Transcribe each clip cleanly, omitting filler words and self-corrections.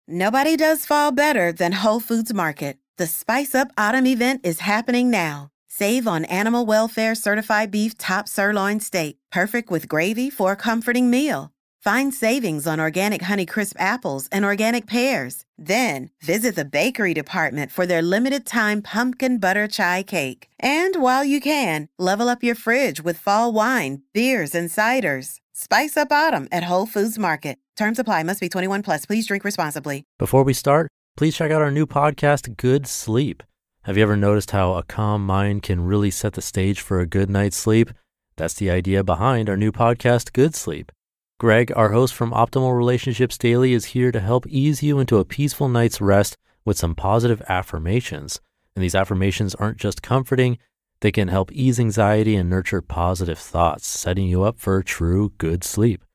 Nobody does fall better than Whole Foods Market. The Spice Up Autumn event is happening now. Save on animal welfare certified beef top sirloin steak, perfect with gravy for a comforting meal. Find savings on organic Honeycrisp apples and organic pears. Then visit the bakery department for their limited time pumpkin butter chai cake. And while you can, level up your fridge with fall wine, beers, and ciders. Spice Up Autumn at Whole Foods Market. Terms apply. Must be 21 plus. Please drink responsibly. Before we start, please check out our new podcast, Good Sleep. Have you ever noticed how a calm mind can really set the stage for a good night's sleep? That's the idea behind our new podcast, Good Sleep. Greg, our host from Optimal Relationships Daily, is here to help ease you into a peaceful night's rest with some positive affirmations. And these affirmations aren't just comforting, they can help ease anxiety and nurture positive thoughts, setting you up for true good sleep.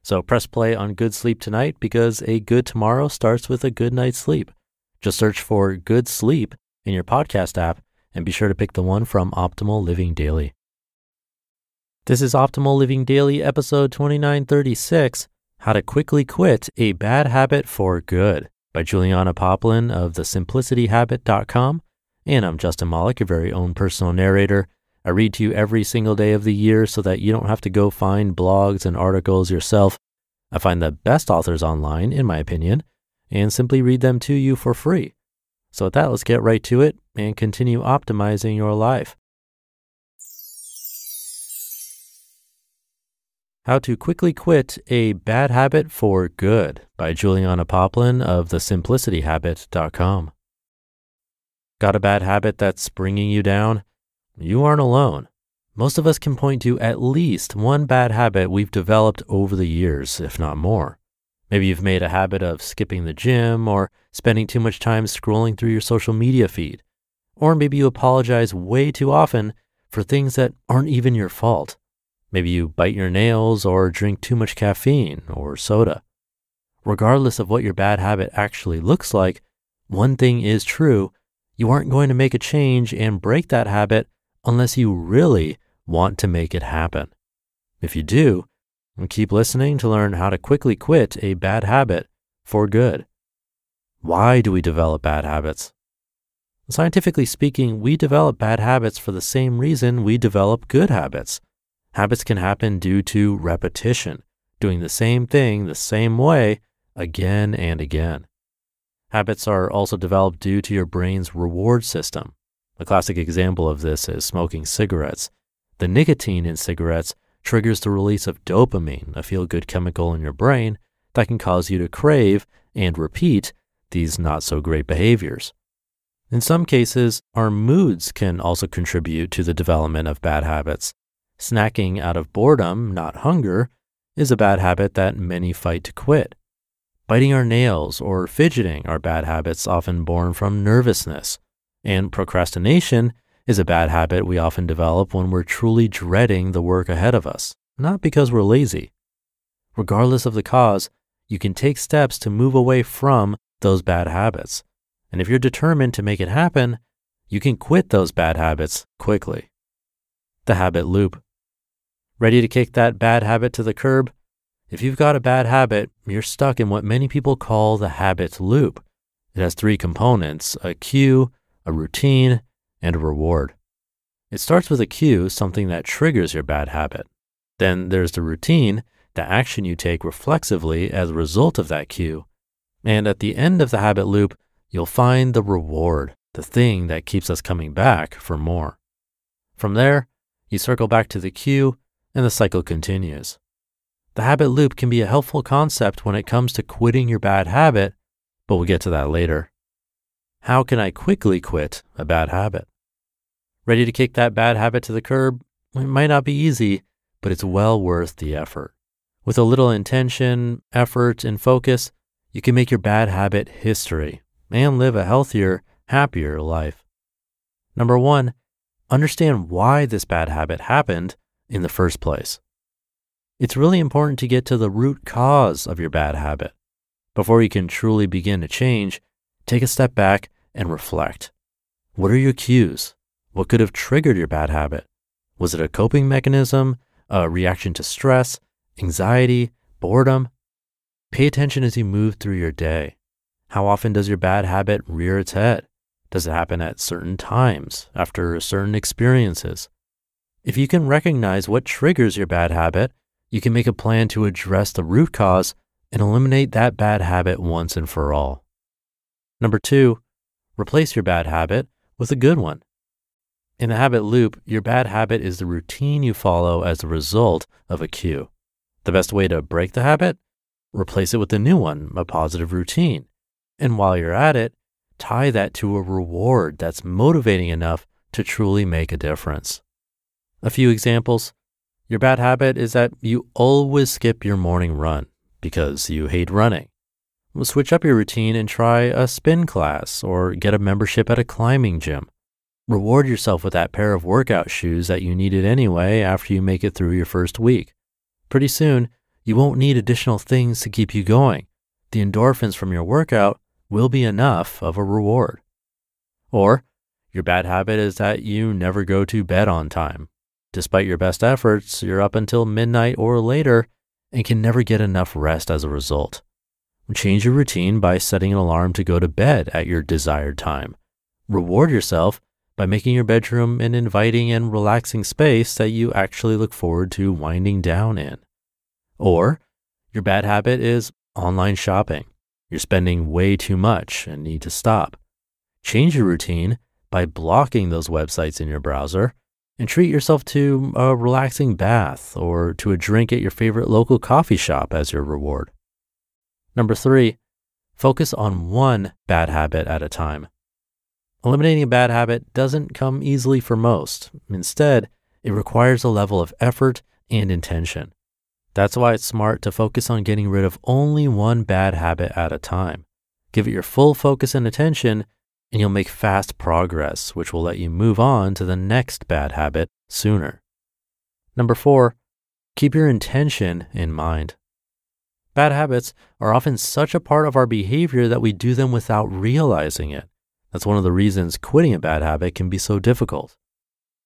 So press play on Good Sleep tonight because a good tomorrow starts with a good night's sleep. Just search for Good Sleep in your podcast app and be sure to pick the one from Optimal Living Daily. This is Optimal Living Daily, episode 2936, How to Quickly Quit a Bad Habit for Good by Julianna Poplin of thesimplicity.habit.com. And I'm Justin Malik, your very own personal narrator. I read to you every single day of the year so that you don't have to go find blogs and articles yourself. I find the best authors online, in my opinion, and simply read them to you for free. So with that, let's get right to it and continue optimizing your life. How to Quickly Quit a Bad Habit for Good by Julianna Poplin of thesimplicity.habit.com. Got a bad habit that's bringing you down? You aren't alone. Most of us can point to at least one bad habit we've developed over the years, if not more. Maybe you've made a habit of skipping the gym or spending too much time scrolling through your social media feed. Or maybe you apologize way too often for things that aren't even your fault. Maybe you bite your nails or drink too much caffeine or soda. Regardless of what your bad habit actually looks like, one thing is true: you aren't going to make a change and break that habit unless you really want to make it happen. If you do, keep listening to learn how to quickly quit a bad habit for good. Why do we develop bad habits? Scientifically speaking, we develop bad habits for the same reason we develop good habits. Habits can happen due to repetition, doing the same thing the same way again and again. Habits are also developed due to your brain's reward system. A classic example of this is smoking cigarettes. The nicotine in cigarettes triggers the release of dopamine, a feel-good chemical in your brain that can cause you to crave and repeat these not-so-great behaviors. In some cases, our moods can also contribute to the development of bad habits. Snacking out of boredom, not hunger, is a bad habit that many fight to quit. Biting our nails or fidgeting are bad habits often born from nervousness. And procrastination is a bad habit we often develop when we're truly dreading the work ahead of us, not because we're lazy. Regardless of the cause, you can take steps to move away from those bad habits. And if you're determined to make it happen, you can quit those bad habits quickly. The habit loop. Ready to kick that bad habit to the curb? If you've got a bad habit, you're stuck in what many people call the habit loop. It has three components: a cue, a routine, and a reward. It starts with a cue, something that triggers your bad habit. Then there's the routine, the action you take reflexively as a result of that cue. And at the end of the habit loop, you'll find the reward, the thing that keeps us coming back for more. From there, you circle back to the cue, and the cycle continues. The habit loop can be a helpful concept when it comes to quitting your bad habit, but we'll get to that later. How can I quickly quit a bad habit? Ready to kick that bad habit to the curb? It might not be easy, but it's well worth the effort. With a little intention, effort, and focus, you can make your bad habit history and live a healthier, happier life. Number one, understand why this bad habit happened in the first place. It's really important to get to the root cause of your bad habit. Before you can truly begin to change, take a step back and reflect. What are your cues? What could have triggered your bad habit? Was it a coping mechanism, a reaction to stress, anxiety, boredom? Pay attention as you move through your day. How often does your bad habit rear its head? Does it happen at certain times, after certain experiences? If you can recognize what triggers your bad habit, you can make a plan to address the root cause and eliminate that bad habit once and for all. Number 2, replace your bad habit with a good one. In the habit loop, your bad habit is the routine you follow as a result of a cue. The best way to break the habit? Replace it with a new one, a positive routine. And while you're at it, tie that to a reward that's motivating enough to truly make a difference. A few examples. Your bad habit is that you always skip your morning run because you hate running. Well, switch up your routine and try a spin class or get a membership at a climbing gym. Reward yourself with that pair of workout shoes that you needed anyway after you make it through your first week. Pretty soon, you won't need additional things to keep you going. The endorphins from your workout will be enough of a reward. Or, your bad habit is that you never go to bed on time. Despite your best efforts, you're up until midnight or later and can never get enough rest as a result. Change your routine by setting an alarm to go to bed at your desired time. Reward yourself by making your bedroom an inviting and relaxing space that you actually look forward to winding down in. Or, your bad habit is online shopping. You're spending way too much and need to stop. Change your routine by blocking those websites in your browser and treat yourself to a relaxing bath or to a drink at your favorite local coffee shop as your reward. Number 3, focus on one bad habit at a time. Eliminating a bad habit doesn't come easily for most. Instead, it requires a level of effort and intention. That's why it's smart to focus on getting rid of only one bad habit at a time. Give it your full focus and attention, and you'll make fast progress, which will let you move on to the next bad habit sooner. Number 4, keep your intention in mind. Bad habits are often such a part of our behavior that we do them without realizing it. That's one of the reasons quitting a bad habit can be so difficult.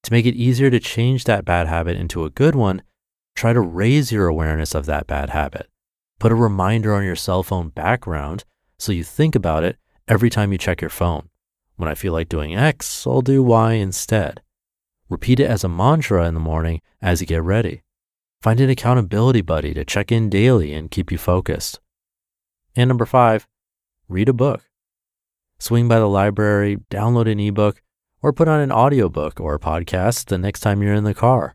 To make it easier to change that bad habit into a good one, try to raise your awareness of that bad habit. Put a reminder on your cell phone background so you think about it every time you check your phone. When I feel like doing X, I'll do Y instead. Repeat it as a mantra in the morning as you get ready. Find an accountability buddy to check in daily and keep you focused. And number 5, read a book. Swing by the library, download an ebook, or put on an audiobook or a podcast the next time you're in the car.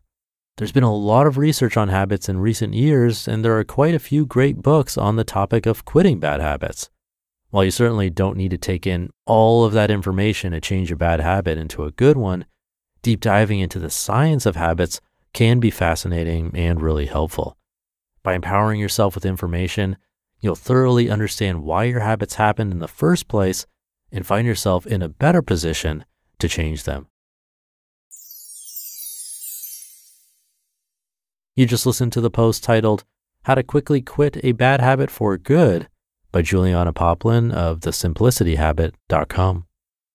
There's been a lot of research on habits in recent years, and there are quite a few great books on the topic of quitting bad habits. While you certainly don't need to take in all of that information to change your bad habit into a good one, deep diving into the science of habits can be fascinating and really helpful. By empowering yourself with information, you'll thoroughly understand why your habits happened in the first place and find yourself in a better position to change them. You just listened to the post titled, How to Quickly Quit a Bad Habit for Good by Julianna Poplin of declutterer.com.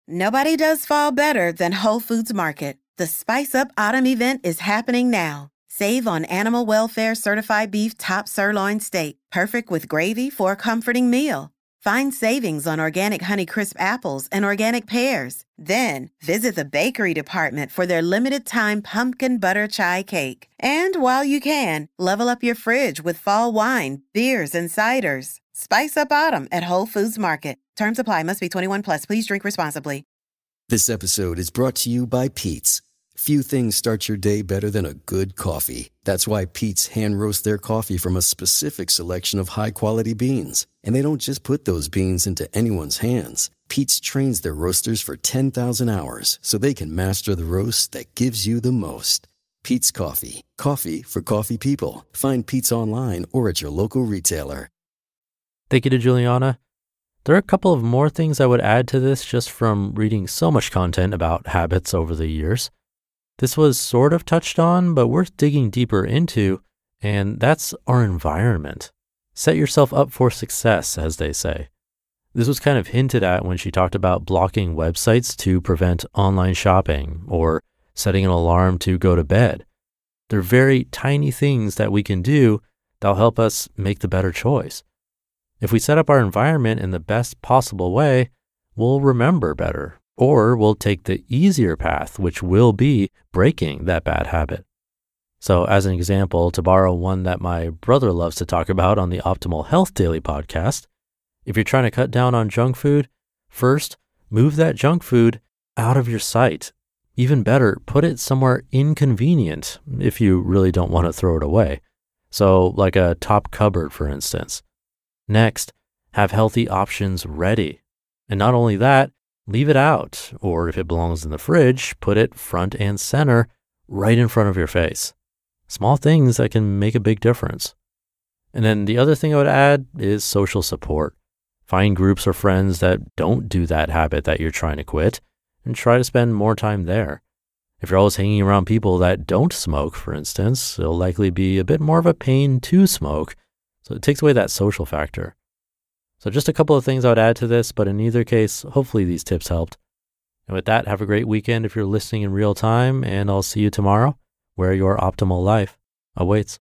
Nobody does fall better than Whole Foods Market. The Spice Up Autumn event is happening now. Save on animal welfare certified beef top sirloin steak, perfect with gravy for a comforting meal. Find savings on organic Honeycrisp apples and organic pears. Then visit the bakery department for their limited time pumpkin butter chai cake. And while you can, level up your fridge with fall wine, beers, and ciders. Spice Up Autumn at Whole Foods Market. Terms apply. Must be 21 plus. Please drink responsibly. This episode is brought to you by Pete's. Few things start your day better than a good coffee. That's why Pete's hand roast their coffee from a specific selection of high-quality beans. And they don't just put those beans into anyone's hands. Pete's trains their roasters for 10,000 hours so they can master the roast that gives you the most. Pete's Coffee. Coffee for coffee people. Find Pete's online or at your local retailer. Thank you to Julianna. There are a couple of more things I would add to this just from reading so much content about habits over the years. This was sort of touched on, but worth digging deeper into, and that's our environment. Set yourself up for success, as they say. This was kind of hinted at when she talked about blocking websites to prevent online shopping or setting an alarm to go to bed. They're very tiny things that we can do that'll help us make the better choice. If we set up our environment in the best possible way, we'll remember better, or we'll take the easier path, which will be breaking that bad habit. So as an example, to borrow one that my brother loves to talk about on the Optimal Health Daily podcast, if you're trying to cut down on junk food, first, move that junk food out of your sight. Even better, put it somewhere inconvenient if you really don't want to throw it away. So like a top cupboard, for instance. Next, have healthy options ready. And not only that, leave it out, or if it belongs in the fridge, put it front and center right in front of your face. Small things that can make a big difference. And then the other thing I would add is social support. Find groups or friends that don't do that habit that you're trying to quit and try to spend more time there. If you're always hanging around people that don't smoke, for instance, it'll likely be a bit more of a pain to smoke. So it takes away that social factor. So just a couple of things I would add to this, but in either case, hopefully these tips helped. And with that, have a great weekend if you're listening in real time, and I'll see you tomorrow where your optimal life awaits.